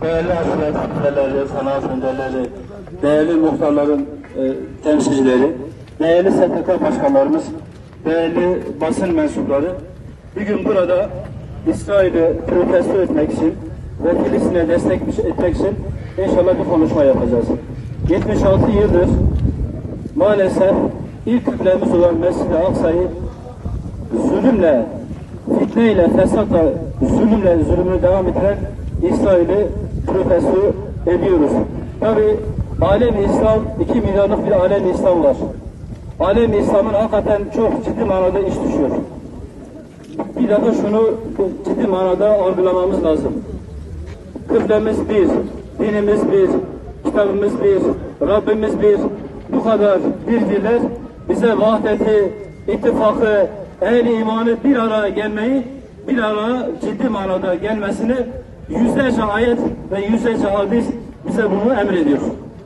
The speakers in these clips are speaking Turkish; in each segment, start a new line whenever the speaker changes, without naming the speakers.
değerli asker önderleri, sanat önderleri, değerli muhtarların temsilcileri, değerli STK başkanlarımız, değerli basın mensupları, bir gün burada İsrail'i protesto etmek için ve Filistin'e destek etmek için inşallah bir konuşma yapacağız. 76 yıldır maalesef ilk kıblemiz olan Mescid-i Aksa'yı zulümle, fitneyle, fesatla, zulümünü devam ettiren İsrail'i protesto ediyoruz. Tabi alem-i İslam, 2 milyarlık bir alem-i İslam var. Alem-i İslam'ın hakikaten çok ciddi manada iş düşüyor. Bir dakika şunu ciddi manada algılamamız lazım. Kıblemiz bir, dinimiz bir, kitabımız bir, Rabbimiz bir. Bu kadar bilgiler bize vahdeti, ittifakı, ehl-i imanı bir araya gelmeyi, bir araya ciddi manada gelmesini yüzlerce ayet ve yüzlerce hadis bize bunu emrediyor.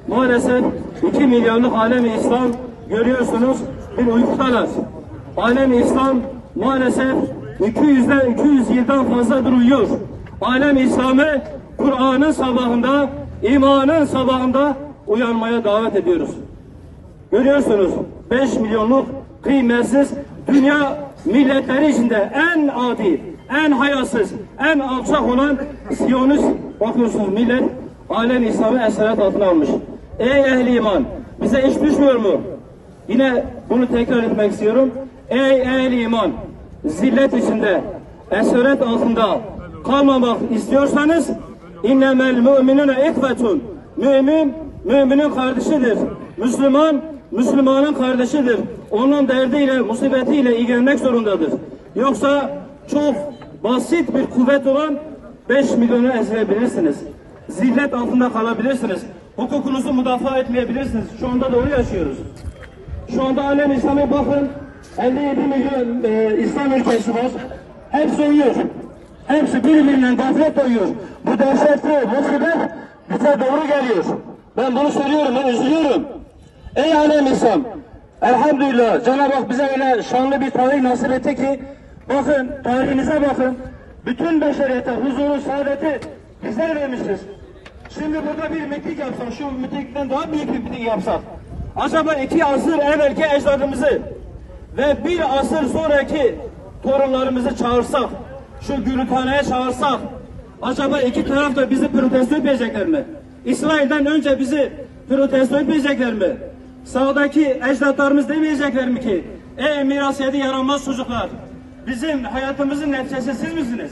Maalesef 2 milyarlık alem-i İslam görüyorsunuz bir uykudalar. Alem-i İslam maalesef 200 yıldan fazladır uyuyor. Alem-i İslam'ı Kur'an'ın sabahında, imanın sabahında uyanmaya davet ediyoruz. Görüyorsunuz 5 milyonluk kıymetsiz dünya milletleri içinde en adi, en hayasız, en alçak olan Siyonist bakıyorsunuz millet alem İslam'ı esaret altına almış. Ey ehli iman, bize iş düşmüyor mu? Yine bunu tekrar etmek istiyorum. Ey ehli iman, zillet içinde, esaret altında kalmamak istiyorsanız innemel müminune ihvetun. Mümin, müminin kardeşidir. Müslüman, Müslümanın kardeşidir. Onun derdiyle, musibetiyle ilgilenmek zorundadır. Yoksa çok basit bir kuvvet olan 5 milyonu ezilebilirsiniz. Zillet altında kalabilirsiniz. Hukukunuzu müdafaa etmeyebilirsiniz. Şu anda da onu yaşıyoruz. Şu anda alem İslam'a bakın. 57 milyon İslam ülkesi var. Hepsi uyuyor. Hepsi birbirinden gaflet uyuyor. Bu dehşetli musibet bize doğru geliyor. Ben bunu söylüyorum, ben üzülüyorum. Ey alem İslam, elhamdülillah Cenab-ı Hak bize öyle şanlı bir tarih nasip etti ki, bakın, tarihinize bakın, bütün beşeriyete huzuru, saadeti bizler vermişiz. Şimdi burada bir miting yapsak, şu mitingden daha büyük bir miting yapsak, acaba 2 asır evvelki ecdadımızı ve 1 asır sonraki torunlarımızı çağırsak, şu gürülthaneye çağırsak, acaba iki taraf da bizi protesto etmeyecekler mi? İsrail'den önce bizi protesto etmeyecekler mi? Sağdaki ecdatlarımız demeyecekler mi ki, ey miras yedi yaranmaz çocuklar, bizim hayatımızın neticesi siz misiniz?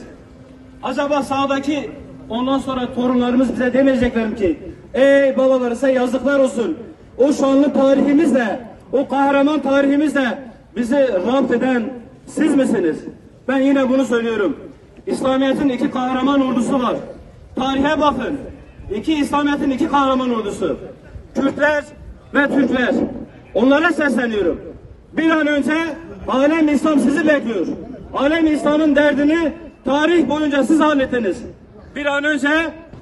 Acaba sağdaki ondan sonra torunlarımız bize demeyecekler mi ki, ey babalar size yazıklar olsun, o şanlı tarihimizle, o kahraman tarihimizle bizi rapt eden siz misiniz? Ben yine bunu söylüyorum. İslamiyet'in 2 kahraman ordusu var. Tarihe bakın. İslamiyet'in 2 kahraman ordusu. Kürtler ve Türkler. Onlara sesleniyorum. Bir an önce alem İslam sizi bekliyor. Alem İslam'ın derdini tarih boyunca siz hallettiniz. Bir an önce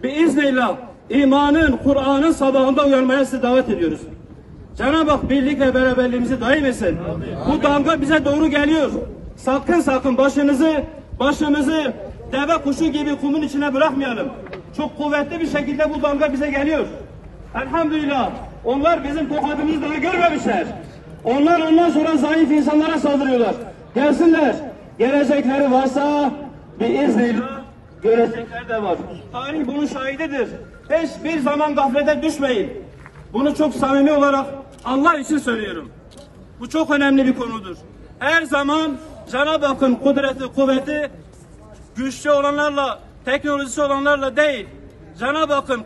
biiznillah imanın, Kur'an'ın sabahında uyanmaya sizi davet ediyoruz. Cenab-ı Hak birlik ve beraberliğimizi daim etsin. Bu damga bize doğru geliyor. Sakın başımızı deve kuşu gibi kumun içine bırakmayalım. Çok kuvvetli bir şekilde bu damga bize geliyor. Elhamdülillah. Onlar bizim tokadımızı daha görmemişler. Onlar ondan sonra zayıf insanlara saldırıyorlar. Gelsinler. Gelecekleri varsa biiznillah görecekler de var. Tarih bunun şahididir. Hiçbir zaman gaflete düşmeyin. Bunu çok samimi olarak Allah için söylüyorum. Bu çok önemli bir konudur. Her zaman Cenab-ı Hakk'ın kudreti, kuvveti güçlü olanlarla, teknolojisi olanlarla değil. Cenab-ı Hakk'ın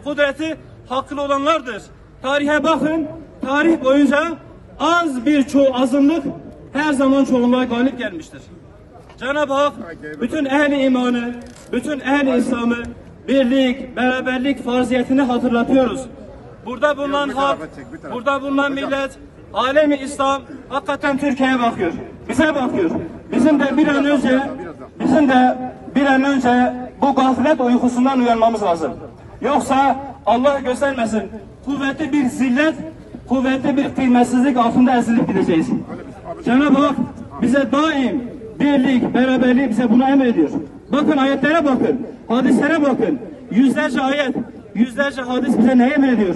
kudreti haklı olanlardır. Tarihe bakın, tarih boyunca azınlık her zaman çoğunluğa galip gelmiştir. Cenab-ı Hak bütün ehli imanı, bütün ehli İslam'ı birlik, beraberlik farziyetini hatırlatıyoruz. Burada bulunan halk, burada bulunan millet, alemi İslam hakikaten Türkiye'ye bakıyor. Bize bakıyor. Bizim de bir an önce bu gaflet uykusundan uyanmamız lazım. Yoksa Allah göstermesin kuvvetli bir zillet, kuvvetli bir kıymetsizlik altında ezilip gideceğiz. Cenab-ı Hak bize daim birlik, beraberliği bize bunu emrediyor. Bakın ayetlere bakın. Hadislere bakın. Yüzlerce ayet, yüzlerce hadis bize ne emrediyor?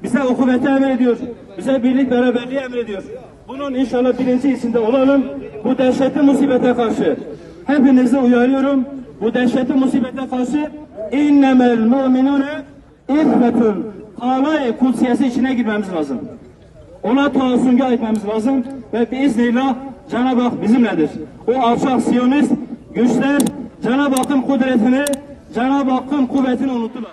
Bize ukuvveti emrediyor. Bize birlik beraberliği emrediyor. Bunun inşallah bilinci içinde olalım. Bu dehşetli musibete karşı hepinizi uyarıyorum. Bu dehşetli musibete karşı innemel mu'minune İhvetun Kâlâ-i Kudsiyesi içine girmemiz lazım. Ona taassunga etmemiz lazım ve biiznillah Cenab-ı Hak bizimledir. O alçak Siyonist güçler Cenab-ı Hakk'ın kudretini, Cenab-ı Hakk'ın kuvvetini unuttular.